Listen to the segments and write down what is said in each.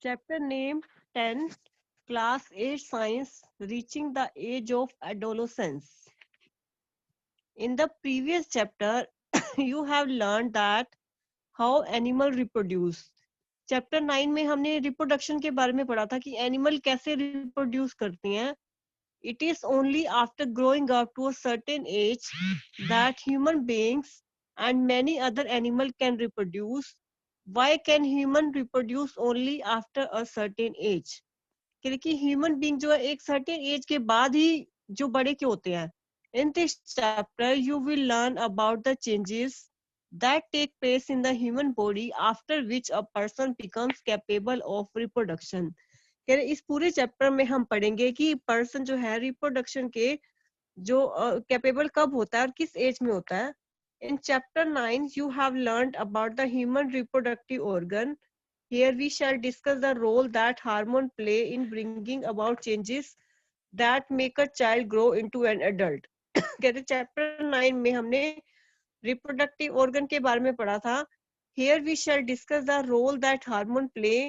Chapter name 10, Class 8 Science, Reaching the Age of Adolescence. In the previous chapter, you have learned that how animal reproduce. Chapter 9 में हमने reproduction के बारे में पढ़ा था कि एनिमल कैसे रिप्रोड्यूस करते हैं. It is only after growing up to a certain age that human beings and many other animals can reproduce. Why can human reproduce only after a certain age? क्योंकि ह्यूमन बीइंग जो है एक certain age के बाद ही जो बड़े के होते हैं. In this chapter you will learn about the changes that take place in the human body after which a person becomes capable of reproduction. कह रहे इस पूरे चैप्टर में हम पढ़ेंगे कि पर्सन जो है रिप्रोडक्शन के जो कैपेबल कब होता है और किस एज में होता है. In chapter 9 you have learned about the human reproductive organ. Here we shall discuss the role that hormone play in bringing about changes that make a child grow into an adult. कहते chapter 9 में हमने reproductive organ के बारे में पढ़ा था. Here we shall discuss the role that hormone play.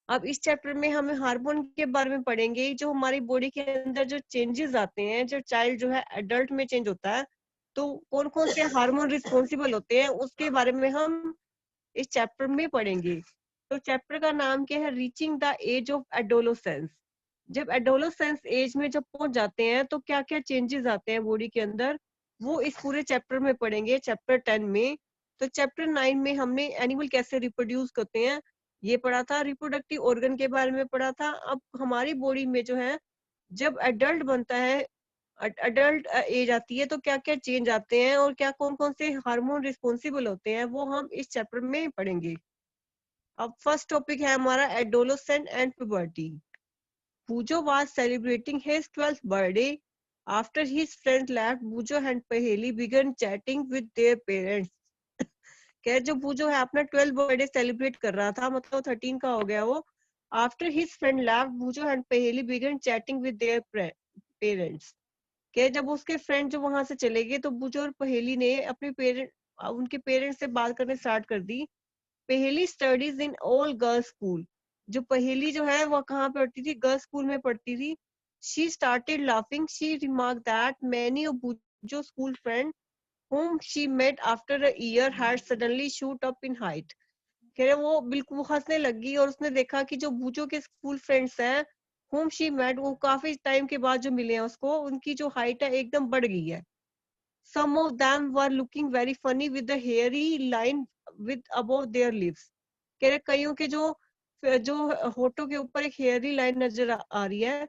अब इस चैप्टर में हम हार्मोन के बारे में पढ़ेंगे जो हमारी बॉडी के अंदर जो चेंजेस आते हैं जब चाइल्ड जो है एडल्ट में चेंज होता है तो कौन कौन से हार्मोन रिस्पॉन्सिबल होते हैं उसके बारे में हम इस चैप्टर में पढ़ेंगे. तो चैप्टर का नाम क्या है? Reaching the age of adolescence. जब एडोलोसेंस एज में जब पहुंच जाते हैं तो क्या क्या चेंजेस आते हैं बॉडी के अंदर वो इस पूरे चैप्टर में पढ़ेंगे चैप्टर 10 में. तो चैप्टर 9 में हमने एनिमल कैसे रिप्रोड्यूस करते हैं ये पढ़ा था, रिप्रोडक्टिव ऑर्गन के बारे में पढ़ा था. अब हमारी बॉडी में जो है जब एडल्ट बनता है एडल्ट एज आती है तो क्या क्या चेंज आते हैं और क्या कौन कौन से हार्मोन रिस्पॉन्सिबल होते हैं वो हम इस चैप्टर में पढ़ेंगे. अब फर्स्ट टॉपिक है हमारा adolescent and puberty. Pujo was celebrating his 12th birthday. After his friends left, Pujo and Paheli began chatting with their parents. क्या जो पूजो है अपना 12th बर्थडे सेलिब्रेट कर रहा था मतलब 13 का हो गया वो. After his friend left Pujo and Paheli began chatting with their parents. क्या जब उसके फ्रेंड जो वहां से चले गए तो पूजो और पहेली ने अपने उनके पेरेंट्स से बात करने स्टार्ट कर दी. पहेली studies in all girls school. जो पहेली जो है वो कहाँ पढ़ती थी? गर्ल्स स्कूल में पढ़ती थी. She started laughing. She remark that many of पूजो school friend whom she met after a year had suddenly shoot up in height. कह रहे वो बिल्कुल हंसने लगी और उसने देखा कि जो बूचो के स्कूल फ्रेंड्स हैं whom she met वो काफी टाइम के बाद जो मिले हैं उसको उनकी जो हाइट है एकदम बढ़ गई है. Some of them were looking very funny with the hairy line with above their lips. कह रहे कईयों के जो जो होठों के ऊपर एक हेयरी लाइन नजर आ रही है.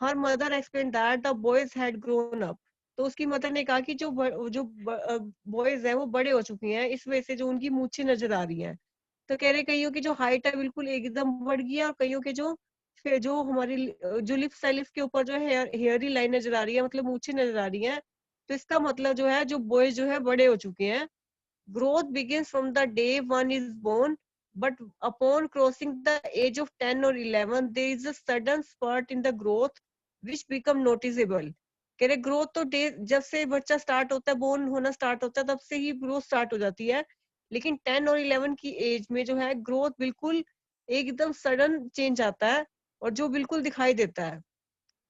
Her mother explained that the boys had grown up. तो उसकी मदर ने कहा कि जो बॉयज हैं वो बड़े हो चुके हैं इस वजह से जो उनकी मूछें नजर आ रही हैं. तो कह रहे कईयों की जो हाइट है बिल्कुल एकदम बढ़ गई है और कईयों के जो हमारी जो लिप्स है लिप्स के ऊपर जो है हेयरी लाइन नजर आ रही है मतलब मूछें नजर आ रही हैं. तो इसका मतलब जो है जो बॉयज जो है बड़े हो चुके हैं. Growth begins from the day one is born, but upon crossing the age of 10 or 11, there is a sudden spurt in the growth which become noticeable. कह रहे ग्रोथ तो डे जब से बच्चा स्टार्ट होता है बोर्न होना स्टार्ट होता है तब से ही ग्रोथ स्टार्ट हो जाती है. लेकिन 10 और 11 की एज में जो है ग्रोथ बिल्कुल एकदम सडन चेंज आता है और जो बिल्कुल दिखाई देता है.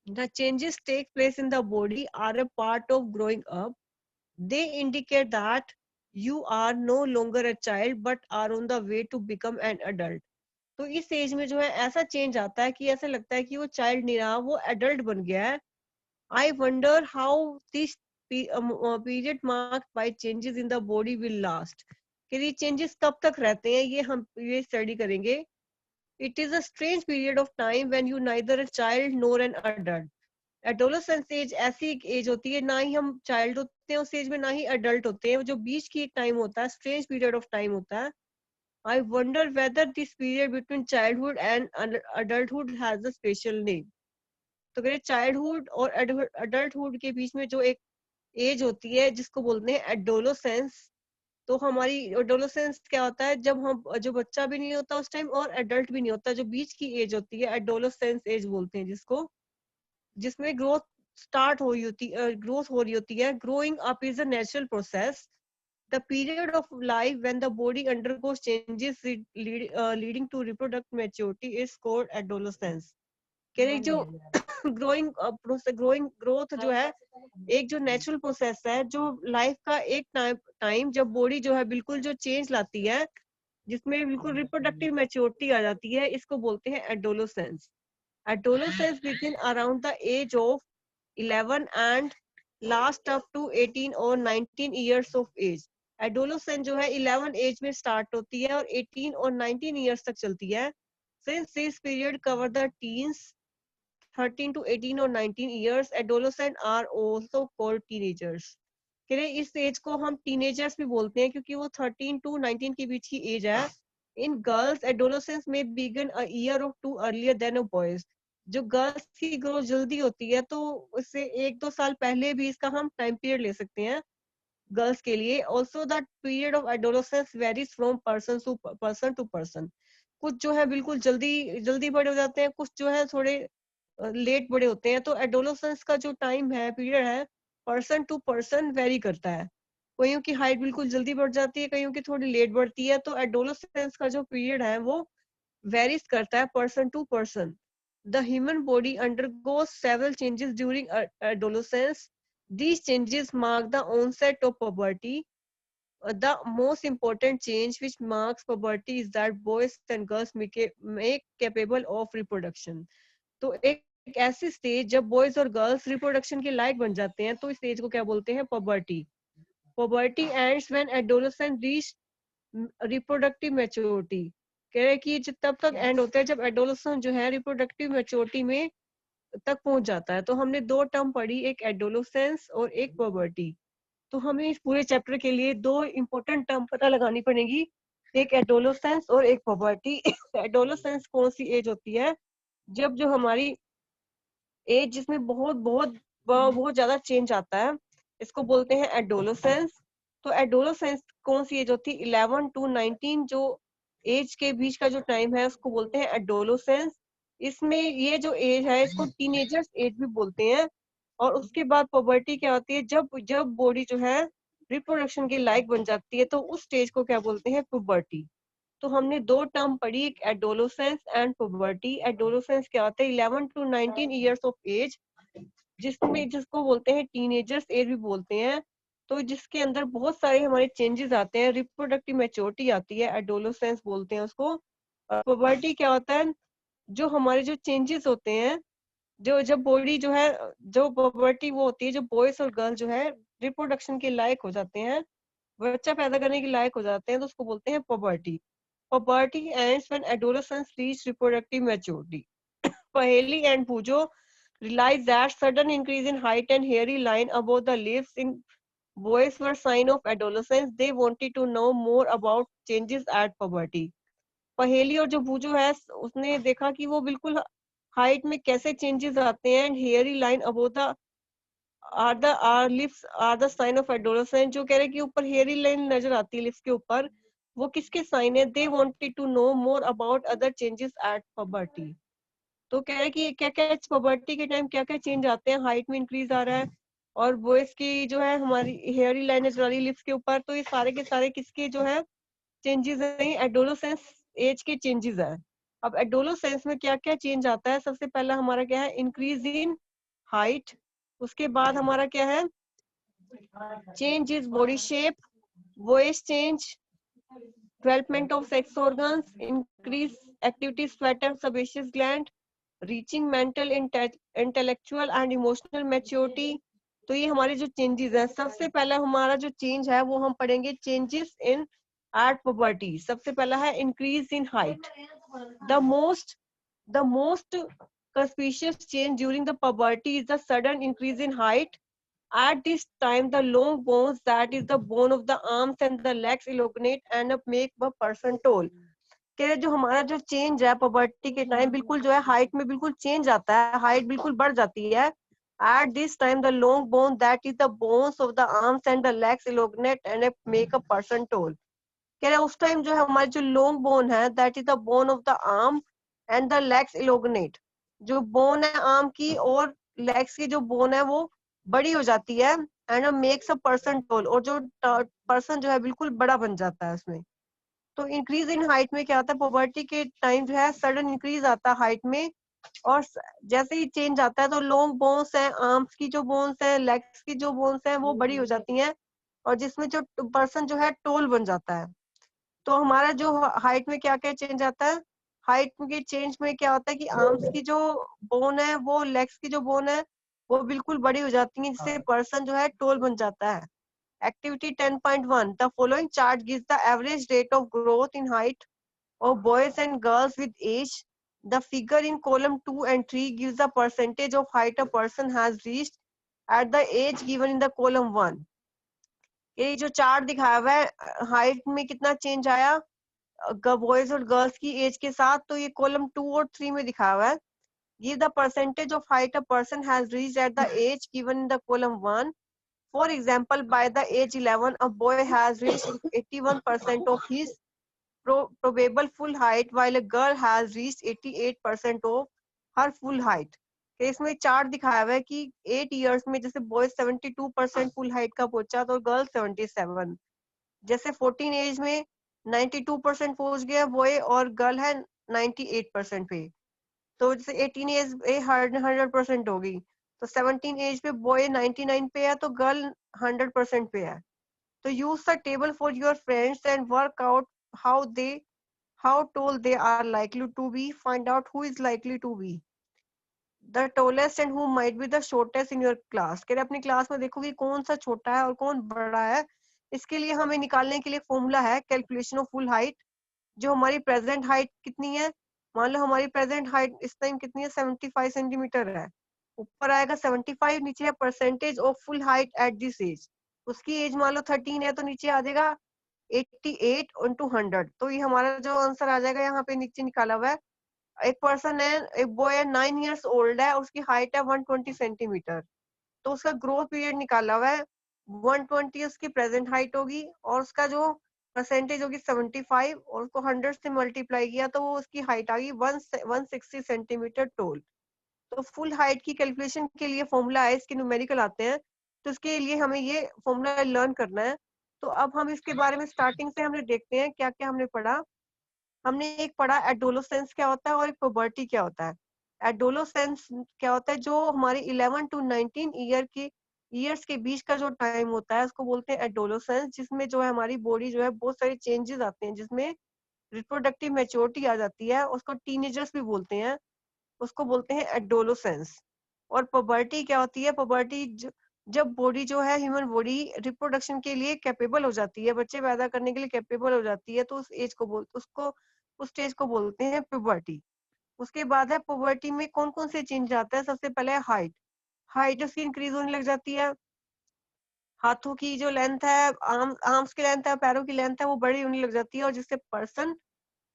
The changes take place in the body are a part of growing up. They indicate that you are no longer a child but are on the way to become an adult. तो इस as में जो है ऐसा change आता है कि ऐसा लगता है कि वो चाइल्ड नहीं रहा वो एडल्ट बन गया है. I wonder how this period marked by changes in the body will last. कि ये चेंजेस कब तक रहते हैं ये हम ये स्टडी करेंगे. It is a strange period of time when you neither a child nor an adult. Adolescence age ऐसी एक एज होती है ना ही हम चाइल्ड होते हैं उस एज में ना ही अडल्ट होते हैं. जो बीच की एक टाइम होता है स्ट्रेंज पीरियड ऑफ टाइम होता है. I wonder whether this period between childhood and adulthood has a special name. तो कह चाइल्डहुड और अडल्टहुड के बीच में जो एक एज होती है जिसको बोलते हैं एडोलेसेंस. तो हमारी एडोलेसेंस क्या होता है जब हम जो बच्चा भी नहीं होता उस टाइम और एडल्ट भी नहीं होता जो बीच की एज होती है एडोलेसेंस एज बोलते हैं जिसको जिसमें ग्रोथ हो रही होती है. Growing up is a natural process. the period of life when the body undergoes changes leading to reproductive maturity is called adolescence. कह रही जो ग्रोथ जो है एक जो नेचुरल प्रोसेस है, जो लाइफ का एक टाइम जब बॉडी जो है बिल्कुल जो चेंज लाती है, जिसमें बिल्कुल रिप्रोडक्टिव मैच्योरिटी आ जाती है, इसको बोलते हैं adolescence. Adolescence begin around the age of 11 and last up to 18 or 19 years of age. Adolescence जो है 11 एज में स्टार्ट होती है और 18 और 19 इयर्स तक चलती है. Since this period cover the teens, 13 to 18 or 19 years, adolescents are also called teenagers. कह रहे इस एज को हम टीनेजर्स भी बोलते हैं क्योंकि वो 13 to 19 के बीच की एज है. इन गर्ल्स एडोलेसेंस में बिगिन अ ईयर और 2 अर्लियर देन अ बॉयज. जो गर्ल्स की ग्रोथ जल्दी होती है तो उससे 1-2 साल पहले भी इसका हम टाइम पीरियड ले सकते हैं गर्ल्स के लिए. Also the period of adolescence varies from person to person. कुछ जो है बिल्कुल जल्दी बड़े हो जाते हैं, कुछ जो है थोड़े लेट बड़े होते हैं. तो एडोलेसेंस का जो टाइम है, पीरियड है, पर्सन टू पर्सन वेरी करता है. कईयों की हाइट बिल्कुल जल्दी बढ़ जाती है, कईयों की थोड़ी लेट बढ़ती है. तो एडोलेसेंस का जो पीरियड है वो वेरीज करता है person to person. The human body undergoes several changes during adolescence. These changes mark the onset of puberty. The most important change which marks puberty is that boys and girls make capable of reproduction. तो एक ऐसी stage जब boys और girls reproduction के लायक बन जाते हैं, तो इस स्टेज को क्या बोलते हैं? puberty. Puberty ends when adolescent reach reproductive maturity. कह रहे कि जब तब तक एंड होता है जब एडोलेसेंट जो है रिप्रोडक्टिव मैच्योरिटी में तक पहुंच जाता है. तो हमने 2 टर्म पढ़ी, एक एडोलेसेंस और एक puberty. तो हमें इस पूरे चैप्टर के लिए 2 इंपॉर्टेंट टर्म पता लगानी पड़ेगी, एक एडोलेसेंस और एक puberty. एडोलेसेंस कौन सी एज होती है? जब जो हमारी एज जिसमें बहुत ज्यादा चेंज आता है, इसको बोलते हैं एडोलेसेंस. तो एडोलेसेंस कौन सी एज होती है? 11 to 19 जो एज के बीच का जो टाइम है उसको बोलते हैं एडोलेसेंस. इसमें ये जो एज है इसको टीनेजर्स एज भी बोलते हैं. और उसके बाद पुबर्टी क्या होती है? जब बॉडी जो है रिप्रोडक्शन के लायक बन जाती है, तो उस स्टेज को क्या बोलते हैं? पुबर्टी. तो हमने 2 टर्म पढ़ी, एक एडोलेसेंस एंड पुबर्टी. एडोलेसेंस क्या होता है? 11 to 19 इयर्स ऑफ एज, जिसको बोलते हैं टीनेजर्स एज भी बोलते हैं. तो जिसके अंदर बहुत सारे हमारे चेंजेस आते हैं, रिप्रोडक्टिव मैच्योरिटी आती है, एडोलेसेंस बोलते हैं उसको. और पुबर्टी क्या होता है? जो हमारे जो चेंजेस होते हैं, जो जब बॉडी जो है, जो पुबर्टी वो होती है जब बॉयज और गर्ल जो है रिप्रोडक्शन के लायक हो जाते हैं, बच्चा पैदा करने के लायक हो जाते हैं, तो उसको बोलते हैं puberty. Puberty ends when adolescents reach reproductive maturity. Paheli and Pujo realize that sudden increase in height and hairy line above the lips in boys were sign of adolescence. They wanted to know more about changes at puberty. पहेली और जो भूजो है उसने देखा कि वो बिल्कुल height में कैसे चेंजेस आते हैं. Hairy line above the are lips are the sign of adolescence. जो कह रहे कि ऊपर हेयरी लाइन नजर आती है लिप्स के ऊपर, वो किसके साइन है? They wanted to know more about other changes at puberty. तो कह रहे कि क्या क्या puberty के टाइम क्या क्या चेंज आते हैं, हाइट में इंक्रीज आ रहा है और बॉयज की जो है हमारी हेयरी लाइन नजर आ रही है लिप्स के ऊपर. तो ये सारे के सारे किसके जो है चेंजेस है? एडोलेसेंस एज के चेंजेस है. अब एडोलेसेंस में क्या क्या चेंज आता है? सबसे पहला हमारा क्या है? Increase in height. उसके बाद हमारा क्या है? Change is body shape, voice change, development of sex organs, increase activity sweat and sebaceous gland, reaching mental, intellectual and emotional maturity. तो ये हमारे जो चेंजेस हैं, सबसे पहला हमारा जो चेंज है वो हम पढ़ेंगे चेंजेस इन एट puberty. सबसे पहला है increase in height. the most conspicuous change during the puberty is the sudden increase in height. At this time, the long bones, that is the bone of the arms and the legs, elongate and make a person tall. कि जो हमारा जो change है puberty के time, बिल्कुल जो है height में बिल्कुल चेंज आता है, हाइट बिल्कुल बढ़ जाती है. At this time, the long bone, that is the bones of the arms and the legs, elongate and make a person tall. कह रहे उस टाइम जो है हमारी जो लॉन्ग बोन है, that is the bone of the arm and the legs elongate. जो bone है आर्म की और लेग्स की जो बोन है वो बड़ी हो जाती है. And makes a person tall, और जो पर्सन जो है बिल्कुल बड़ा बन जाता है उसमें। तो इंक्रीज इन हाइट में क्या होता है, पुबर्टी के टाइम जो है सडन इंक्रीज आता है हाइट में, और जैसे ही चेंज आता है तो लॉन्ग बोन्स है, आर्म्स की जो बोन्स है, लेग्स की जो बोन्स है वो बड़ी हो जाती हैं, और जिसमें जो पर्सन जो है टोल बन जाता है। तो हमारा जो हाइट में क्या क्या चेंज आता है, हाइट के चेंज में क्या होता है कि आर्म्स की जो बोन है, वो लेग्स की जो बोन है वो बिल्कुल बड़ी हो जाती है, जिससे पर्सन जो है टोल बन जाता है। Activity 10.1, the following chart gives the average rate of growth in height of boys and girls with age. The figure in column 2 and 3 gives the percentage of height a person has reached at the age given in the column 1. ये जो chart दिखाया हुआ है height में कितना change आया boys और girls की एज के साथ, तो ये कॉलम 2 और 3 में दिखाया हुआ है। Give the percentage of height a person has reached at the age given in the column 1. For example, by the age 11, a boy has reached 81% of his probable full height, while a girl has reached 88% of her full height. तो इसमें chart दिखाया हुआ है कि 8 years में जैसे boys 72% full height का पहुंचा तो गर्ल 77, जैसे 14 एज में 92% पहुंच गया बॉय और गर्ल है 98% पे। तो जैसे 18 एज पे 100% हो गई, तो 17 एज पे बॉय 99 पे है तो गर्ल 100% पे है। तो use the table for your friends and work out how they how tall they are likely to be. Find out who is likely to be the tallest and who might be the shortest in your class. कह रहे अपनी class में देखो कि कौन सा छोटा है और कौन बड़ा है। इसके लिए हमें निकालने के लिए फॉर्मूला है कैलकुलेशन ऑफ फुल हाइट। जो हमारी प्रेजेंट हाइट कितनी है, मान लो हमारी प्रेजेंट हाइट इस टाइम कितनी है 75 सेंटीमीटर है, ऊपर आएगा 75, नीचे है percentage of full height at this age. उसकी एज मान लो 13 है तो नीचे आ जाएगा 88 इंटू 100। तो ये हमारा जो आंसर आ जाएगा यहाँ पे नीचे निकाला हुआ है। एक पर्सन है, एक बॉय है 9 इयर्स ओल्ड है, उसकी हाइट है 120 सेंटीमीटर, तो उसका ग्रोथ पीरियड निकाला हुआ है 120 उसकी प्रेजेंट हाइट होगी, और उसका जो परसेंटेज होगी 75, और उसको 100 से मल्टीप्लाई किया तो वो उसकी हाइट आ गई 160 सेंटीमीटर टोल। तो फुल हाइट की कैलकुलेशन के लिए फॉर्मूला है, इसके न्यूमेरिकल आते हैं, तो इसके लिए हमें ये फॉर्मूला लर्न करना है। तो अब हम इसके बारे में स्टार्टिंग से हमने देखते हैं क्या क्या हमने पढ़ा। हमने एक पढ़ा एडोलोसेंस क्या होता है और एक पुबर्टी क्या होता है। एडोलोसेंस क्या होता है, जो हमारे 11 टू 19 ईयर्स के बीच का जो टाइम होता है उसको बोलते हैं एडोलोसेंस, जिसमें जो है हमारी बॉडी जो है बहुत सारे चेंजेस आते हैं, जिसमें रिप्रोडक्टिव मैच्योरिटी आ जाती है, उसको टीनेजर्स भी बोलते हैं, उसको बोलते हैं एडोलोसेंस। और पुबर्टी क्या होती है, पुबर्टी जब बॉडी जो है ह्यूमन बॉडी रिप्रोडक्शन के लिए कैपेबल हो जाती है, बच्चे पैदा करने के लिए कैपेबल हो जाती है, तो उस एज को उस स्टेज को बोलते हैं पुबर्टी। उसके बाद है पुबर्टी में कौन कौन से चेंज आते हैं। सबसे पहले हाइट, हाइट उसकी इंक्रीज होने लग जाती है, हाथों की जो लेंथ है, आर्म्स की लेंथ है, पैरों की लेंथ है, वो बड़ी होने लग जाती है, और जिससे पर्सन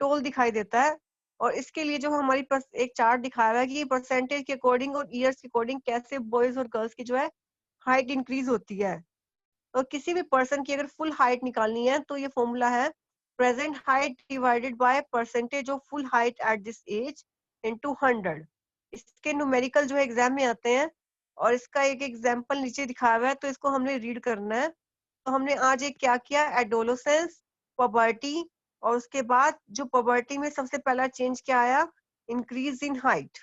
टोल दिखाई देता है। और इसके लिए जो हमारी एक चार्ट दिखाया हुआ है कि परसेंटेज के अकॉर्डिंग और ईयर्स के अकॉर्डिंग कैसे बॉयज और गर्ल्स की जो है हाइट इंक्रीज होती है। और किसी भी पर्सन की अगर फुल हाइट निकालनी है तो ये फॉर्मूला है present height divided by percentage of full height at this age into 100। इसके न्यूमेरिकल जो है एग्जाम में आते हैं, और इसका एक एग्जांपल नीचे दिखाया हुआ है, तो इसको हमने रीड करना है। तो हमने आज एक क्या किया, एडोलोसेंस, पुबर्टी, और उसके बाद जो पुबर्टी में सबसे पहला चेंज क्या आया, इंक्रीज इन हाइट।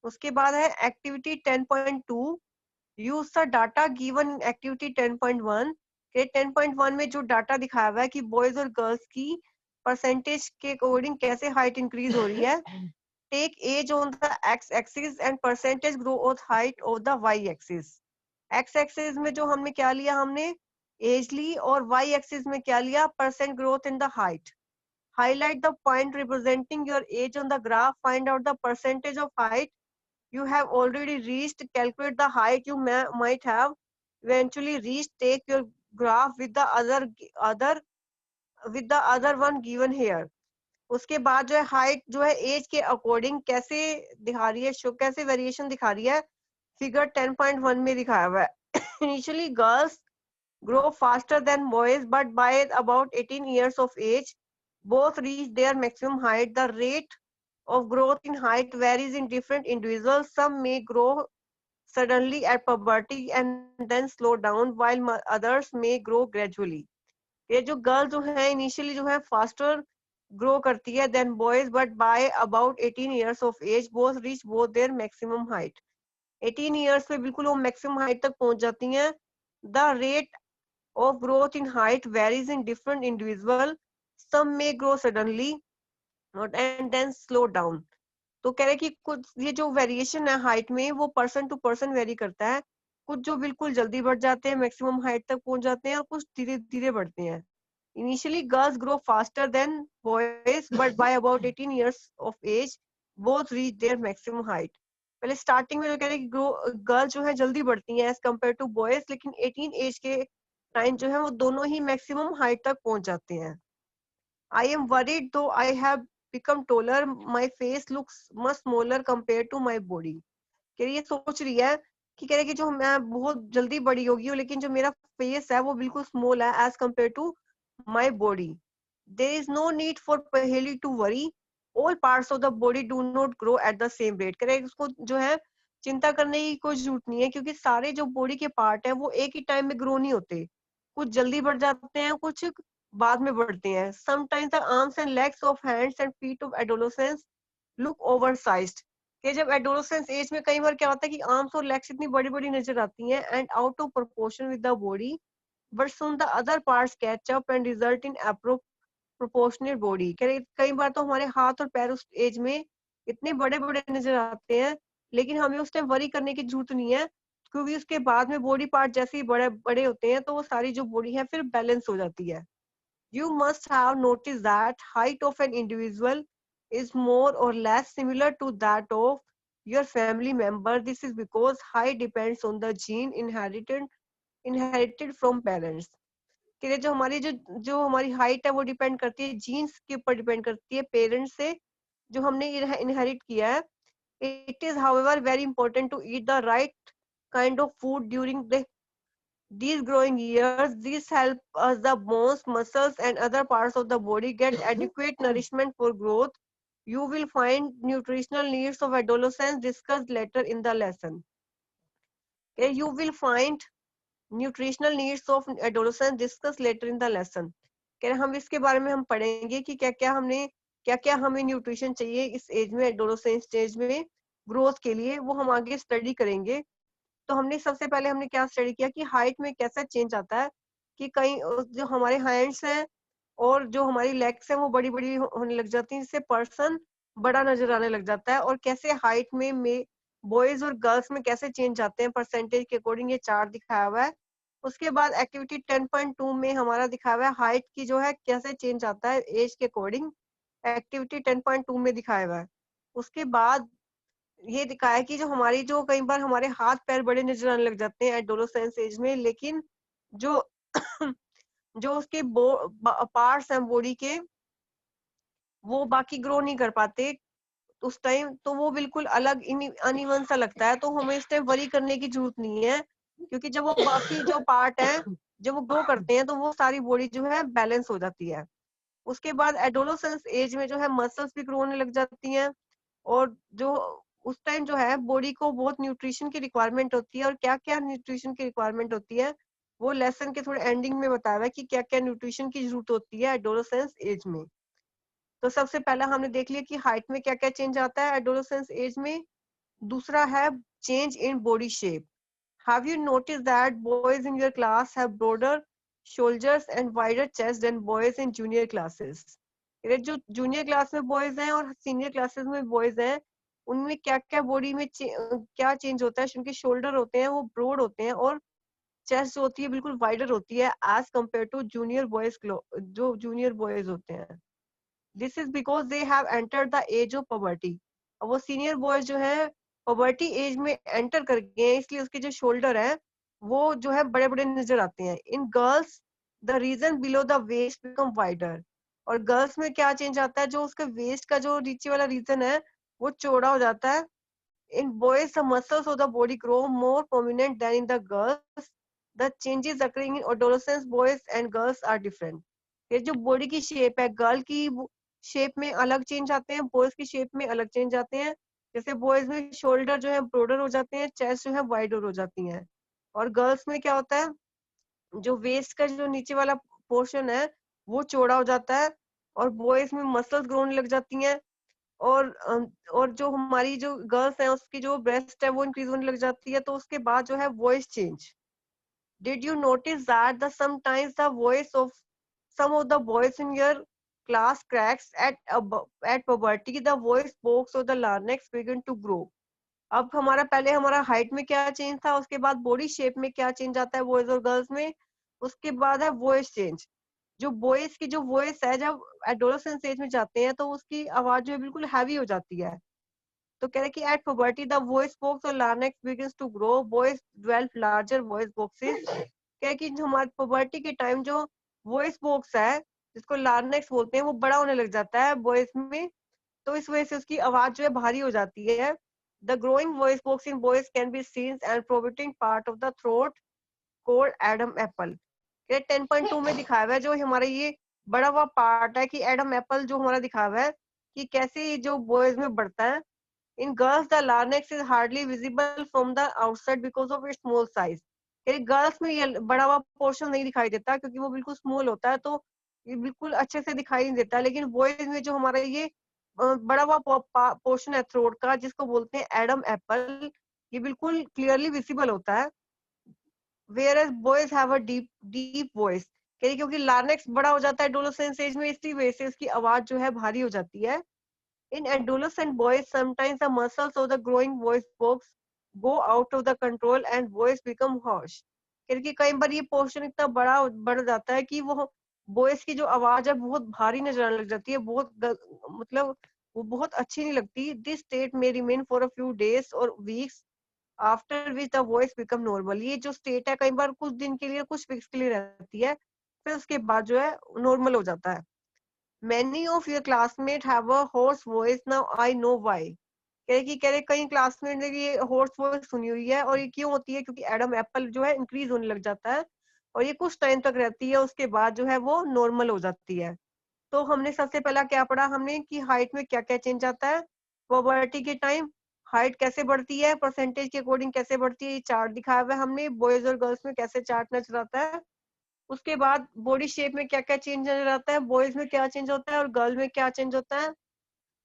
उसके बाद है activity 10.2, use the data given in activity 10.1 के 10.1 में जो डाटा दिखाया हुआ है कि बॉयज और गर्ल्स की परसेंटेज के अकॉर्डिंग कैसे हाइट इंक्रीज हो रही है। Take age on the x axis and percentage growth height of the y axis. X axis में जो हमने क्या लिया, हमने एज ली, और वाई एक्सिस में क्या लिया, percent growth in the height. Highlight the point representing your age on the graph. Find out the percentage of height you have already reached. Calculate the height you might have eventually reached. Take your graph with the other one given here. उसके बाद जो है height जो है as के according कैसे दिखा रही है, शो कैसे वेरिएशन दिखा रही है, फिगर 10.1 में दिखाया हुआ है। Initially girls grow faster than boys, but by about 18 years of age, both reach their maximum height. The rate of growth in height varies in different individuals. Some may grow suddenly at puberty and then slow down while others may grow gradually. ये जो girl जो है initially जो है faster grow करती है than boys but by about 18 years of age both reach both their maximum height. 18 years पे बिल्कुल वो मैक्सिमम हाइट तक पहुंच जाती हैं. The rate of growth in height varies in different individual. Some may grow suddenly and then slow down. तो कह रहे कि कुछ ये जो वेरिएशन है हाइट में वो पर्सन टू पर्सन वेरी करता है. कुछ जो बिल्कुल जल्दी बढ़ जाते हैं मैक्सिमम हाइट तक पहुंच जाते हैं और कुछ धीरे धीरे बढ़ते हैं. Initially girls grow faster than boys but by about 18 years of age both reach their maximum height. पहले स्टार्टिंग में जो कह रहे कि गर्ल्स जो है जल्दी बढ़ती हैं एज कम्पेयर टू बॉयज, लेकिन 18 एज के टाइम जो है वो दोनों ही मैक्सिमम हाइट तक पहुंच जाते हैं. I am worried though I have become taller, my face looks much smaller compared to my body. कह रही ये सोच रही है कि कह रही कि जो मैं बहुत जल्दी बड़ी होगी हूँ लेकिन जो मेरा फेस है वो बिल्कुल स्मॉल है as compare to my body. There is no need for Paheli to worry, all parts of the body do not grow at the same rate. कह रहे उसको जो है चिंता करने की कोई जरूरत नहीं है क्योंकि सारे जो बॉडी के पार्ट है वो एक ही टाइम में ग्रो नहीं होते. कुछ जल्दी बढ़ जाते हैं, कुछ बाद में बढ़ते हैं. Sometimes the arms and legs of hands and feet of adolescence look oversized. कि जब एडोलेसेंस एज में कई बार क्या होता है कि आर्म्स और लेग्स इतनी बड़ी बड़ी नजर आती हैं and out of proportion with the body, but soon the other parts catch up and result in proportional body. कई बार तो हमारे हाथ और पैर उस एज में इतने बड़े बड़े नजर आते हैं लेकिन हमें उस टाइम वरी करने की जरूरत नहीं है क्योंकि उसके बाद में बॉडी पार्ट जैसे ही बड़े बड़े होते हैं तो वो सारी जो बॉडी है फिर बैलेंस हो जाती है. You must have noticed that height of an individual is more or less similar to that of your family member. This is because height depends on the gene inherited from parents. कि जो हमारी height है वो depend करती है jeans के ऊपर depend करती है पेरेंट्स से जो हमने इनहेरिट किया है. It is however very important to eat the right kind of food during these growing years. These help us the bones, muscles, and other parts of the body get adequate nourishment for growth. You will find nutritional needs of adolescents discussed later in the lesson. Okay, you will find nutritional needs of adolescents discussed later in the lesson. Okay, हम इसके बारे में हम पढ़ेंगे कि क्या क्या हमें न्यूट्रिशन चाहिए इस एज में एडोलेसेंस स्टेज में ग्रोथ के लिए, वो हम आगे स्टडी करेंगे. तो हमने सबसे पहले हमने क्या स्टडी किया कि हाइट में कैसा चेंज आता है कि कई जो हमारे हैंड्स हैं और जो हमारी लेग्स हैं वो बड़ी बड़ी होने लग जाती हैं जिससे पर्सन बड़ा नजर आने लग जाता है. और कैसे हाइट में बॉयज और गर्ल्स में कैसे चेंज आते हैं परसेंटेज के अकॉर्डिंग, ये चार्ट दिखाया हुआ है. उसके बाद एक्टिविटी 10.2 में हमारा दिखाया हुआ है हाइट की जो है कैसे चेंज आता है एज के अकॉर्डिंग, एक्टिविटी 10.2 में दिखाया हुआ है. उसके बाद ये दिखाया कि जो हमारी जो कई बार हमारे हाथ पैर बड़े नजर आने लग जाते हैं एडोलेसेंस एज में, लेकिन जो जो उसके पार्ट्स हैं बॉडी के वो बाकी ग्रो नहीं कर पाते उस टाइम, तो वो बिल्कुल अलग अनइवन सा लगता है. तो हमें इस टाइम वरी करने की जरूरत नहीं है क्योंकि जब वो बाकी जो पार्ट है जब वो ग्रो करते हैं तो वो सारी बॉडी जो है बैलेंस हो जाती है. उसके बाद एडोलेसेंस एज में जो है मसल्स भी ग्रो होने लग जाती हैं और जो उस टाइम जो है बॉडी को बहुत न्यूट्रिशन की रिक्वायरमेंट होती है. और क्या क्या न्यूट्रिशन की रिक्वायरमेंट होती है वो लेसन के थोड़े एंडिंग में बताया है कि क्या क्या न्यूट्रिशन की जरूरत होती है एडोलेसेंस एज में. तो सबसे पहला हमने देख लिया कि हाइट में क्या क्या चेंज आता है एडोलेसेंस एज में. दूसरा है change in body shape. Have you notice that boys in your class have broader shoulders and wider chest than boys in junior classes. जो जूनियर क्लास में बॉयज हैं और सीनियर क्लासेस में बॉयज हैं उनमें क्या क्या बॉडी में क्या चेंज होता है. उनके शोल्डर होते हैं वो ब्रॉड होते हैं और चेस्ट जो होती है बिल्कुल वाइडर होती है as compare to junior boys, जो जूनियर बॉयज होते हैं. This is because they have entered the age of puberty. अब वो सीनियर बॉयज जो है पवर्टी एज में एंटर कर गए हैं इसलिए उसके जो शोल्डर है वो जो है बड़े बड़े नजर आते हैं. In girls the region below the waist become wider. और गर्ल्स में क्या चेंज आता है जो उसका वेस्ट का जो नीचे वाला रीजन है वो चौड़ा हो जाता है. In boys the muscles of the body grow more prominent than in the girls. The changes occurring in adolescence boys and girls are different. ये जो बॉडी की शेप है गर्ल की शेप में अलग चेंज आते हैं, बॉयज की शेप में अलग चेंज आते हैं. जैसे बॉयज में शोल्डर जो है ब्रॉडर हो जाते हैं, चेस्ट जो है वाइडर हो जाती है। और गर्ल्स में क्या होता है, जो वेस्ट का जो नीचे वाला पोर्शन है वो चौड़ा हो जाता है, और बॉयज में मसल्स ग्रो होने लग जाती हैं। और जो हमारी जो गर्ल्स है उसकी जो ब्रेस्ट है वो इंक्रीज होने लग जाती है। तो उसके बाद जो है voice change. Did you notice that the sometimes the voice of some of the boys in your class cracks at puberty? The voice box or the larynx begin to grow. अब हमारा पहले हमारा हाइट में क्या change था, उसके बाद body shape में क्या चेंज आता है बॉयज और गर्ल्स में, उसके बाद है वॉइस चेंज। जो बॉयज की जो वॉइस है जब एडोलेसेंस एज में जाते हैं तो उसकी आवाज जो है बिल्कुल हैवी हो जाती है। तो कह रहे कि eight puberty the voice box और larynx begins to grow, boys develop larger voice boxes। क्या है कि जो हमारे puberty के टाइम जो वॉइस बॉक्स है जिसको लार्नेक्स बोलते हैं वो बड़ा होने लग जाता है बॉयज में। तो इस वजह से उसकी आवाज जो है भारी हो जाती है। The growing voice box in boys can be seen and protruding part of the throat called Adam apple. ये 10.2 में दिखाया हुआ है जो हमारा ये बड़ा हुआ पार्ट है कि एडम एप्पल जो हमारा दिखाया हुआ है कि कैसे ये जो बॉयज में बढ़ता है। In girls, the larynx is hardly visible from the outside because of its small size। Girls में ये बड़ा हुआ पोर्शन नहीं दिखाई देता क्योंकि वो बिल्कुल स्मॉल होता है, तो ये बिल्कुल अच्छे से दिखाई नहीं देता। लेकिन बॉयज में जो हमारा ये बड़ा हुआ पोर्शन है थ्रोट का जिसको बोलते हैं एडम एप्पल, ये बिल्कुल क्लियरली विजिबल होता है। Whereas boys have a deep deep voice, क्योंकि लार्नेक्स बड़ा हो जाता है एडोलेसेंस एज में, इसी वजह से उसकी आवाज जो है भारी हो जाती है। In adolescent boys, sometimes the muscles of the growing voice box go out of the control and voice become harsh। क्योंकि कई बार ये पोर्शन इतना बड़ा बढ़ जाता है कि वो वॉइस की जो आवाज है बहुत भारी नजर आने लग जाती है, मतलब वो बहुत अच्छी नहीं लगती। दिस स्टेट में remain for a few days और weeks after which the voice become normal. ये जो स्टेट है कई बार कुछ दिन के लिए कुछ वीक्स के लिए रहती है, फिर उसके बाद जो है नॉर्मल हो जाता है। Many of your classmates have a hoarse voice, now I know why। कह रहे कई क्लासमेट ने ये होर्स वॉइस सुनी हुई है, और ये क्यों होती है क्योंकि एडम एप्पल जो है इंक्रीज होने लग जाता है और ये कुछ टाइम तक रहती है, उसके बाद जो है वो नॉर्मल हो जाती है। तो हमने सबसे पहला क्या पढ़ा हमने कि हाइट में क्या क्या चेंज आता है पुबर्टी के टाइम, हाइट कैसे बढ़ती है परसेंटेज के अकॉर्डिंग कैसे बढ़ती है, ये चार्ट दिखाया हुआ है हमने बॉयज और गर्ल्स में कैसे चार्ट नजर आता है। उसके बाद बॉडी शेप में क्या क्या चेंज नजर आता है, बॉयज में क्या चेंज होता है और गर्ल में क्या चेंज होता है।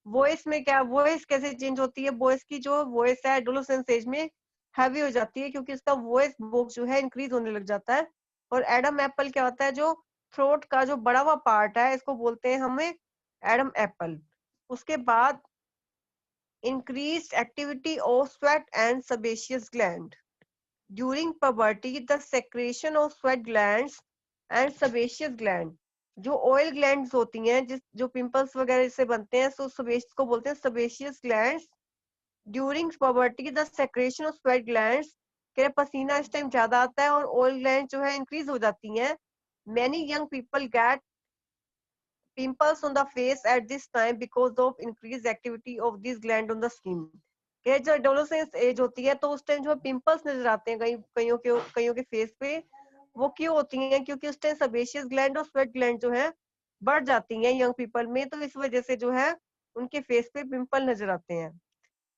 वॉइस में क्या वॉइस कैसे चेंज होती है, बॉयज की जो वॉइस है एडोलेसेंस एज में हैवी हो जाती है क्योंकि इसका वॉइस बॉक्स जो है इंक्रीज होने लग जाता है। और एडम एप्पल क्या होता है, जो थ्रोट का जो बड़ा हुआ पार्ट है इसको बोलते हैं हमें एडम एप्पल। उसके बाद increase activity of sweat and sebaceous gland during puberty, the secretion of sweat glands and sebaceous gland, जो ऑयल ग्लैंड्स होती हैं जिस जो पिंपल्स वगैरह से बनते हैं, सो sebaceous को बोलते हैं sebaceous glands। During puberty the secretion of sweat glands, के पसीना इस टाइम ज्यादा आता है और ऑयल ग्लैंड जो है इंक्रीज हो जाती हैं। many young people get pimples on the face at this time because of increased activity of this gland on the skin। कि जो एडोलेसेंस एज होती है तो उस टाइम जो पिंपल्स नजर आते हैं कईयों के फेस पे, वो क्यों होती हैं क्योंकि उस टाइम सेबेशियस ग्लैंड और स्वेट ग्लैंड जो है बढ़ जाती हैं यंग पीपल में, तो इस वजह से जो है उनके फेस पे पिंपल नजर आते हैं।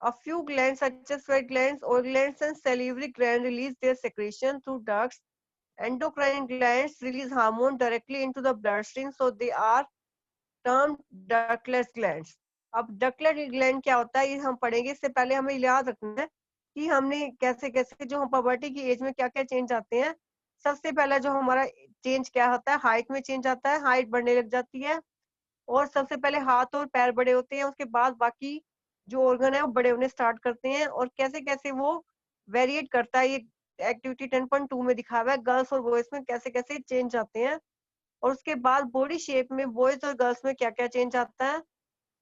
A few glands such as sweat glands, oil glands and salivary gland release their secretion through ducts। Endocrine glands release hormone directly into the bloodstream, so they are termed ductless glands। अब डकलेट gland क्या होता है ये हम पढ़ेंगे, इससे पहले हमें याद रखना है कि हमने कैसे कैसे जो हम पुबर्टी की एज में क्या क्या चेंज आते हैं। सबसे पहला जो हमारा चेंज क्या होता है, हाइट में चेंज आता है, हाइट बढ़ने लग जाती है और सबसे पहले हाथ और पैर बड़े होते हैं, उसके बाद बाकी जो ऑर्गन है वो बड़े होने स्टार्ट करते हैं। और कैसे कैसे वो वेरिएट करता है, ये एक्टिविटी 10.2 में दिखा हुआ है गर्ल्स और बॉयज में कैसे कैसे चेंज आते हैं। और उसके बाद बॉडी शेप में बॉयज और गर्ल्स में क्या क्या चेंज आता है।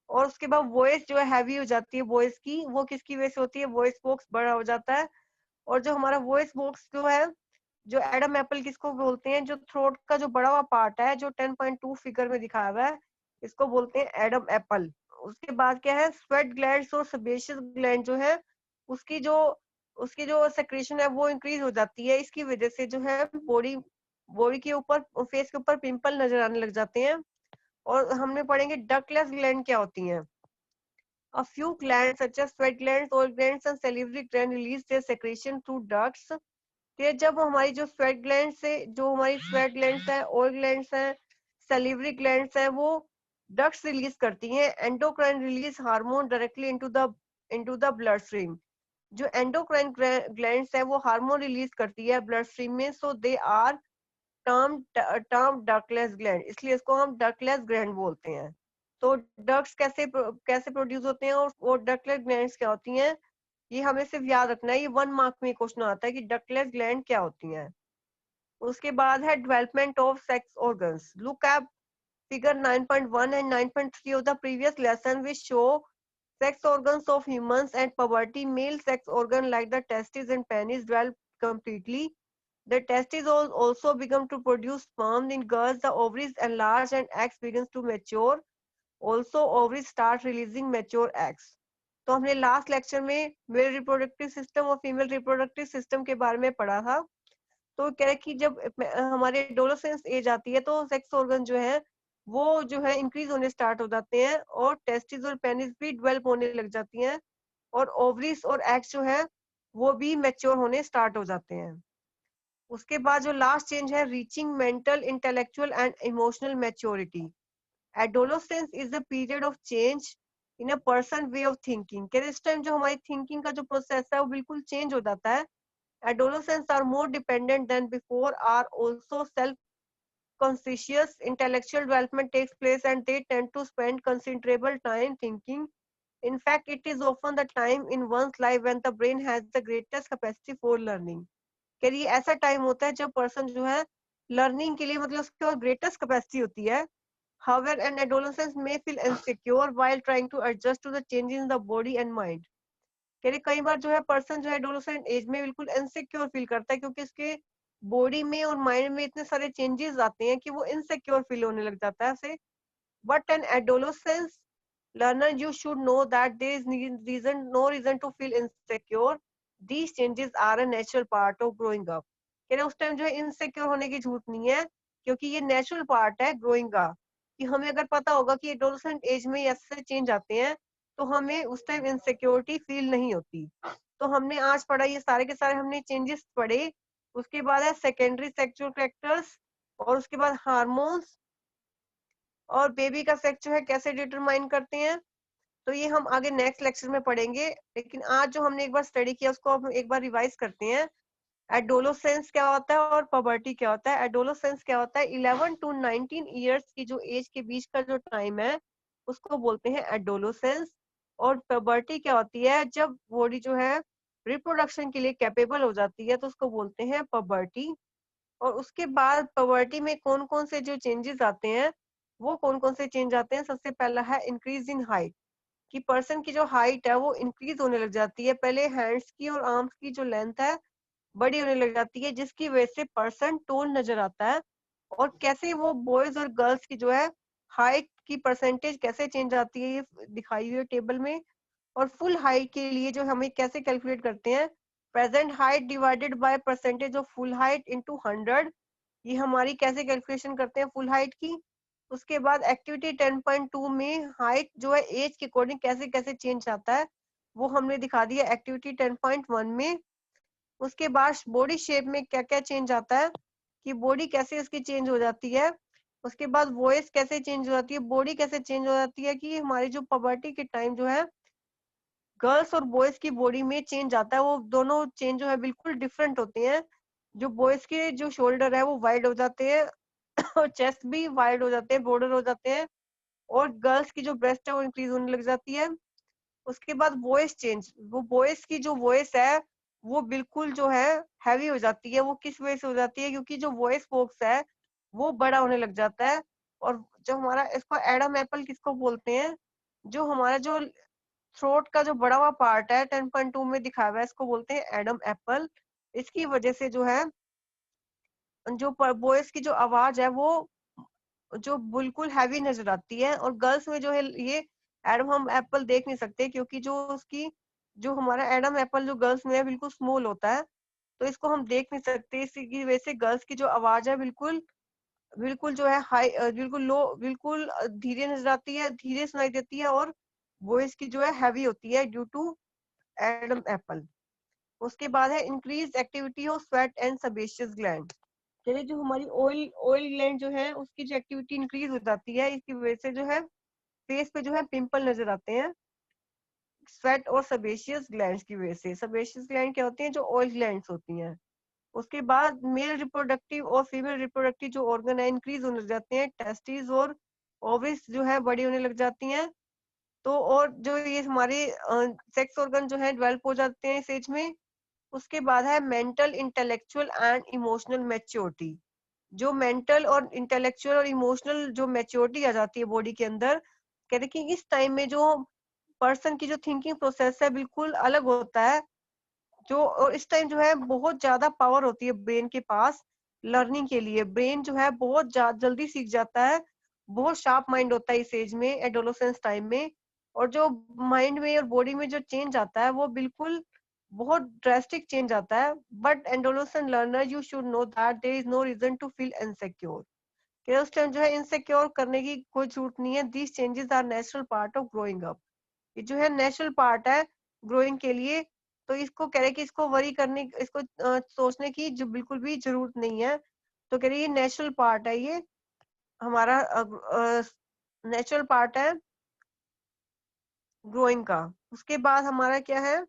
और उसके बाद वॉइस जो है हैवी हो जाती है बॉयज की, वो किसकी वजह से होती है, वॉइस बॉक्स बड़ा हो जाता है। और जो हमारा वॉइस बॉक्स जो है जो एडम एप्पल किसको बोलते हैं, जो थ्रोट का जो बड़ा हुआ पार्ट है जो 10.2 फिगर में दिखाया हुआ है इसको बोलते हैं एडम एप्पल। उसके बाद क्या है, स्वेट ग्लैंड्स और सेबेशियस ग्लैंड जो है उसकी जो उसकी जो सेक्रेशन है वो इंक्रीज हो जाती है, इसकी वजह से जो है बॉडी बॉडी के ऊपर फेस के ऊपर पिंपल नजर आने लग जाते हैं। और हमने पढ़ेंगे डकलेस ग्लैंड क्या होती हैं। A few glands such as sweat glands, oil glands and salivary gland release their secretion through ducts. कि जब हमारी जो स्वेट ग्लैंड से जो हमारी स्वेट ग्लैंड्स है, ऑयल ग्लैंड्स है, सैलिवरी ग्लैंड्स है, वो डक्ट्स रिलीज करती हैं. Endocrine release hormone directly into the blood stream. जो एंडोक्राइन ग्लैंड्स है वो हार्मोन रिलीज करती है ब्लड स्ट्रीम में. So they are term ductless gland, इसलिए इसको हम डक्टलेस ग्लैंड बोलते हैं. तो डक्ट्स कैसे प्रोड्यूस होते हैं और वो डक्टलेस ग्लैंड्स क्या होती हैं, ये हमें सिर्फ याद रखना है. ये 1 मार्क में क्वेश्चन आता है कि डक्टलेस ग्लैंड क्या होती हैं. उसके बाद है development of sex organs. Look at figure 9.1 and 9.3 of the previous lesson, which show sex organs of humans at puberty. Male sex organ like the testes and penis develop completely. The testes also begin to produce sperm. In girls, the ovaries enlarge and eggs begins to mature. Also, ovaries start releasing mature eggs. तो हमने last lecture में male reproductive system और female reproductive system के बारे में पढ़ा था. तो कह रहे कि जब हमारे एडोलेसेंस एज आती है तो सेक्स ऑर्गन जो है वो जो है इंक्रीज होने स्टार्ट हो जाते हैं और टेस्टिस और पेनिस भी डेवलप होने लग जाती हैं और ओवरीज और एग्स जो है वो भी मैच्योर होने स्टार्ट हो जाते हैं. उसके बाद जो लास्ट चेंज है, reaching mental intellectual and emotional maturity. Adolescence is the period of change in a person way of thinking. कि इस टाइम जो हमारी थिंकिंग का जो प्रोसेस है वो बिल्कुल चेंज हो जाता है. Adolescents are more dependent than before, are also self-conscious. Intellectual development takes place and they tend to spend considerable time thinking. In fact, it is often the time in one's life when the brain has the greatest capacity for learning. कि ये ऐसा time होता है जब person जो है learning के लिए मतलब उसके पास ग्रेटेस्ट कैपेसिटी होती है. However, an adolescent may feel insecure while trying to adjust to the changes in the body and mind. कह रहे कई बार जो है पर्सन जो है एडोलेसेंट एज में बिल्कुल इनसिक्योर फील करता है क्योंकि इसके बॉडी में और माइंड में इतने सारे चेंजेस आते हैं कि वो इनसिक्योर फील होने लग जाता है ऐसे. But an adolescence learner, you should know that there is no reason to feel insecure. These changes are a natural part of growing up. कह रहे उस टाइम जो है इनसिक्योर होने की जरूरत नहीं है क्योंकि ये नेचुरल पार्ट है ग्रोइंग का. कि हमें अगर पता होगा कि एडोलेसेंट एज में ऐसे चेंज आते हैं तो हमें उस टाइम इनसिक्योरिटी फील नहीं होती. तो हमने आज पढ़ा ये सारे के सारे हमने चेंजेस पढ़े. उसके बाद है सेकेंडरी सेक्सुअल फैक्टर्स और उसके बाद हार्मोन्स और बेबी का सेक्स जो है कैसे डिटरमाइन करते हैं. तो ये हम आगे नेक्स्ट लेक्चर में पढ़ेंगे. लेकिन आज जो हमने एक बार स्टडी किया उसको हम एक बार रिवाइज करते हैं. एडोलेसेंस क्या होता है और पबर्टी क्या होता है. एडोलेसेंस क्या होता है, 11 to 19 इयर्स की जो एज के बीच का जो टाइम है उसको बोलते हैं एडोलेसेंस. और पबर्टी क्या होती है, जब बॉडी जो है रिप्रोडक्शन के लिए कैपेबल हो जाती है तो उसको बोलते हैं पबर्टी. और उसके बाद पवर्टी में कौन कौन से जो चेंजेस आते हैं वो कौन कौन से चेंज आते हैं. सबसे पहला है इंक्रीज इन हाइट. कि पर्सन की जो हाइट है वो इंक्रीज होने लग जाती है. पहले हैंड्स की और आर्म्स की जो लेंथ है बड़ी होने लग जाती है जिसकी वजह से पर्सन टोल नजर आता है. और कैसे वो बॉयज और गर्ल्स की जो है हाइट की परसेंटेज कैसे चेंज आती है ये दिखाई हुई है टेबल में. और फुल हाइट के लिए जो हमें कैसे कैलकुलेट करते हैं, present height divided by percentage of full height into 100. ये हमारी कैसे कैलकुलेशन करते हैं फुल हाइट की. उसके बाद एक्टिविटी 10.2 में हाइट जो है एज के अकॉर्डिंग कैसे कैसे चेंज आता है वो हमने दिखा दिया एक्टिविटी 10.1 में. उसके बाद बॉडी शेप में क्या क्या चेंज आता है कि बॉडी कैसे उसकी चेंज हो जाती है. उसके बाद वॉइस कैसे चेंज हो जाती है, बॉडी कैसे चेंज हो जाती है. कि हमारी जो पबर्टी के टाइम जो है गर्ल्स और बॉयज की बॉडी में चेंज आता है, वो दोनों चेंज जो है बिल्कुल डिफरेंट होते हैं. जो बॉयज के जो शोल्डर है वो वाइड हो जाते हैं और चेस्ट भी वाइड हो जाते हैं, बॉर्डर हो जाते हैं. और गर्ल्स की जो ब्रेस्ट है वो इंक्रीज होने लग जाती है. उसके बाद वॉइस चेंज, वो बॉयज की जो वॉइस है वो बिल्कुल जो है हैवी हो जाती है. वो किस वजह से हो जाती है, क्योंकि जो वॉइस बॉक्स है वो बड़ा होने लग जाता है. और जो हमारा इसको एडम एप्पल किसको बोलते हैं, जो हमारा जो थ्रोट का जो बड़ा हुआ पार्ट है 10.2 में दिखाया हुआ है इसको बोलते हैं एडम एप्पल. इसकी वजह से जो है जो बॉयज की जो आवाज है वो जो बिल्कुल हैवी नजर आती है. और गर्ल्स में जो है ये एडम हम एप्पल देख नहीं सकते क्योंकि जो उसकी जो हमारा एडम एप्पल जो गर्ल्स में है बिल्कुल स्मॉल होता है, तो इसको हम देख नहीं सकते. इसी वजह से गर्ल्स की जो आवाज है बिल्कुल बिल्कुल जो है हाई बिल्कुल लो बिल्कुल धीरे नजर आती है, धीरे सुनाई देती है और बॉयज की जो है हैवी होती है ड्यू टू एडम एप्पल। उसके बाद है increase activity of sweat and sebaceous gland. चलिए जो हमारी ऑयल ऑयल ग्लैंड जो है उसकी जो एक्टिविटी इंक्रीज हो जाती है, इसकी वजह से जो है फेस पे जो है पिंपल नजर आते हैं स्वेट और सेबेशियस ग्लैंड्स की वजह से। सेबेशियस ग्लैंड क्या होती हैं? जो ऑयल ग्लैंड्स होती हैं। उसके बाद मेल रिप्रोडक्टिव और फीमेल रिप्रोडक्टिव जो ऑर्गन है इंक्रीज होने लग जाते हैं, टेस्टिस और ओवरीज जो है बड़ी होने लग जाती हैं। तो और जो ये हमारे सेक्स ऑर्गन जो है डेवलप हो जाते हैं इस एज में। उसके बाद है mental, intellectual and emotional maturity. जो मेंटल और इंटेलेक्चुअल और इमोशनल जो मैच्योरिटी आ जाती है बॉडी के अंदर, कहते हैं कि इस टाइम में जो पर्सन की जो थिंकिंग प्रोसेस है बिल्कुल अलग होता है। जो और इस टाइम जो है बहुत ज्यादा पावर होती है ब्रेन के पास लर्निंग के लिए। ब्रेन जो है बहुत जल्दी सीख जाता है, बहुत शार्प माइंड होता है इस एज में, एडोलेसेंस टाइम में। और जो माइंड में और बॉडी में जो चेंज आता है वो बिल्कुल बहुत ड्रेस्टिक चेंज आता है। But adolescent learner you should know that there is no reason to feel insecure. कि उस टाइम जो है इनसिक्योर करने की कोई जरूरत नहीं है। These changes are natural part of growing up. ये जो है नेचुरल पार्ट है ग्रोइंग के लिए। तो इसको कह रहे कि इसको वरी करने, इसको सोचने की जो बिल्कुल भी जरूरत नहीं है। तो कह रही ये नेचुरल पार्ट है, ये हमारा नेचुरल पार्ट है ग्रोइंग का। उसके बाद हमारा क्या है,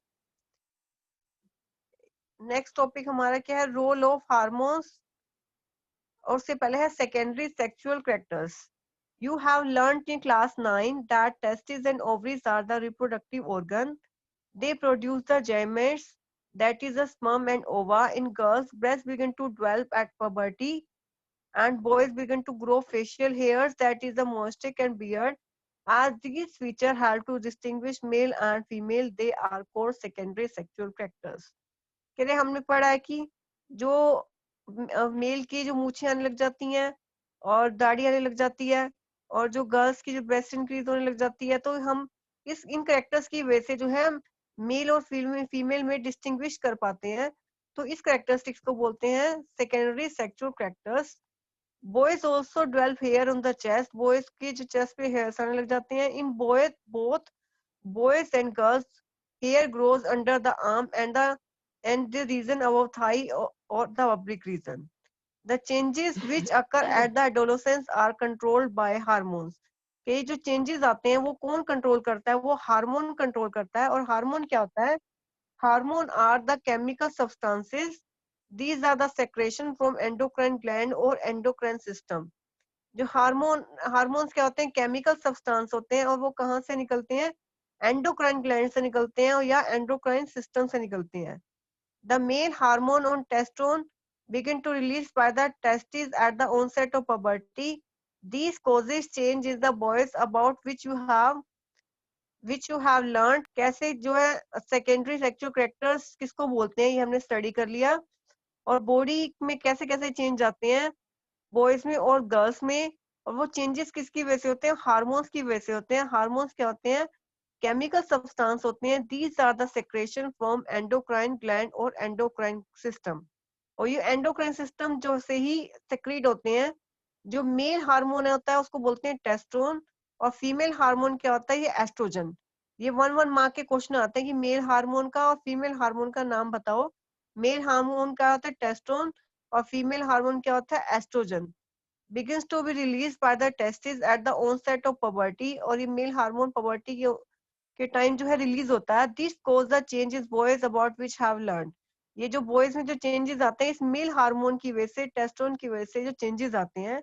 नेक्स्ट टॉपिक हमारा क्या है, रोल ऑफ हार्मोन्स। और उससे पहले है secondary sexual characters. You have learnt in class 9 that testes and ovaries are the reproductive organ. They produce the gametes, that is the sperm and ova. In girls, breasts begin to develop at puberty, and boys begin to grow facial hairs, that is the mustache and beard. As these features help to distinguish male and female, they are called secondary sexual characters. कह रहे हमने पढ़ा है कि जो mail की जो मूछें आने लग जाती हैं और दाढ़ी आने लग जाती है, और जो गर्ल्स की जो ब्रेस्ट इंक्रीज होने लग जाती है, तो हम इस इन करेक्टर्स की वजह से जो है मेल और फीमेल में डिस्टिंग्विश कर पाते हैं। तो इस करेक्टरिस्टिक्स को बोलते हैं secondary sexual characters. Boys also develop hair on the chest. Boys की जो चेस्ट पे हेयर्स आने लग जाते हैं। In boys both boys and girls, hair grows under the arm and the region above thigh or the oblique region. The changes which occur at the adolescence are controlled by hormones. कि जो changes आते हैं वो कौन control करता है? वो hormone control करता है। और हार्मोन क्या होता है? Hormone are the chemical substances, these are the secretion from endocrine gland और एंडोक्राइन सिस्टम। जो हार्मोन्स क्या होते हैं? केमिकल सब्सटेंस होते हैं, और वो कहाँ से निकलते हैं? एंडोक्राइन ग्लैंड से निकलते हैं और या एंडोक्राइन सिस्टम से निकलते हैं। The male hormone on testosterone begin to release by the testes at the onset of puberty. These causes change in the boys about which you have learned. कैसे जो है सेकेंडरी सेक्सुअल कैरेक्टर्स किसको बोलते हैं ये हमने स्टडी कर लिया। और बॉडी में कैसे कैसे चेंज आते हैं बॉयज में और गर्ल्स में। और वो चेंजेस किसकी वजह से होते हैं? हार्मोन्स की वजह से होते हैं। हार्मोन्स क्या होते हैं? केमिकल सब्सटेंस होते हैं। These are the secretion from endocrine gland और एंडोक्राइन सिस्टम। और ये एंडोक्राइन सिस्टम जो से ही सेक्रेट होते हैं। जो मेल हार्मोन होता है उसको बोलते हैं टेस्टोन, और फीमेल हार्मोन क्या होता है? ये एस्ट्रोजन। ये 1-1 मार्क के क्वेश्चन आते हैं कि मेल हार्मोन का और फीमेल हार्मोन का नाम बताओ। मेल हार्मोन क्या होता है? टेस्टोन। और फीमेल हार्मोन क्या होता है? Oestrogen. begins to be released by the testes at the onset of puberty। और ये मेल हार्मोन puberty के टाइम जो है रिलीज होता है। This cause the changes boys about which have learn. ये जो बॉयज में जो चेंजेस आते हैं इस मेल हार्मोन की वजह से, टेस्टोन की वजह से जो चेंजेस आते हैं।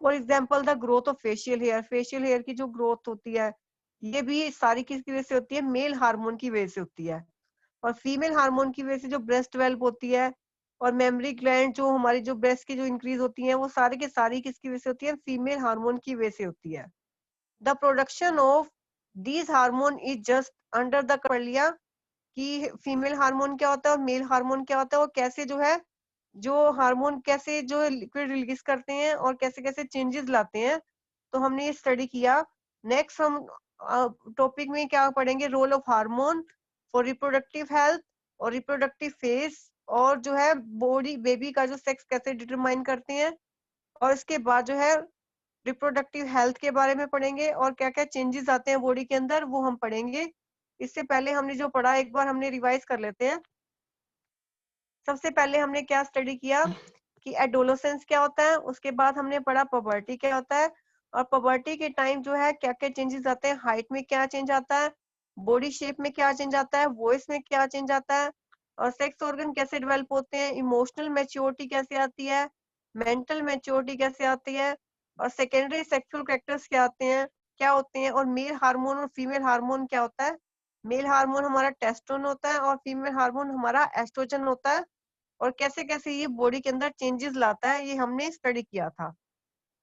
For example the growth of facial hair. Facial hair की जो ग्रोथ होती है ये भी सारी किसकी वजह से होती है? मेल हार्मोन की वजह से होती है। और फीमेल हार्मोन की वजह से जो ब्रेस्ट डेवलप होती है और मेमोरी ग्लैंड जो हमारी जो ब्रेस्ट की जो इंक्रीज होती है वो सारी के सारी किसकी वजह से होती है? फीमेल हार्मोन की वजह से होती है। The production of these hormone is just under the पढ़ लिया कि फीमेल हार्मोन क्या होता है और मेल हार्मोन क्या होता है, और कैसे जो है जो हार्मोन कैसे जो लिक्विड रिलीज करते हैं और कैसे कैसे चेंजेस लाते हैं। तो हमने ये स्टडी किया। नेक्स्ट हम टॉपिक में क्या पढ़ेंगे? Role of hormone for reproductive health और रिप्रोडक्टिव फेज, और जो है बॉडी बेबी का जो सेक्स कैसे डिटरमाइन करते हैं। और इसके बाद जो है रिप्रोडक्टिव हेल्थ के बारे में पढ़ेंगे और क्या क्या चेंजेस आते हैं बॉडी के अंदर वो हम पढ़ेंगे। इससे पहले हमने जो पढ़ा एक बार हमने रिवाइज कर लेते हैं। सबसे पहले हमने क्या स्टडी किया कि एडोलोसेंस क्या होता है, उसके बाद हमने पढ़ा पबर्टी क्या होता है, और पबर्टी के टाइम जो है क्या क्या चेंजेस आते हैं, हाइट में क्या चेंज आता है, बॉडी शेप में क्या चेंज आता है, वॉइस में क्या चेंज आता है, और सेक्स ऑर्गन कैसे डेवलप होते हैं, इमोशनल मैच्योरिटी कैसे आती है, मेंटल मैच्योरिटी कैसे आती है, और सेकेंडरी सेक्सुअल कैरेक्टर्स क्या आते हैं, क्या होते हैं, और मेल हार्मोन और फीमेल हार्मोन क्या होता है। मेल हार्मोन हमारा टेस्टोन होता है और फीमेल हार्मोन हमारा एस्ट्रोजन होता है, और कैसे कैसे ये बॉडी के अंदर चेंजेस लाता है ये हमने स्टडी किया था।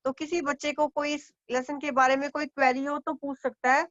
तो किसी बच्चे को कोई इस लेसन के बारे में कोई क्वेरी हो तो पूछ सकता है।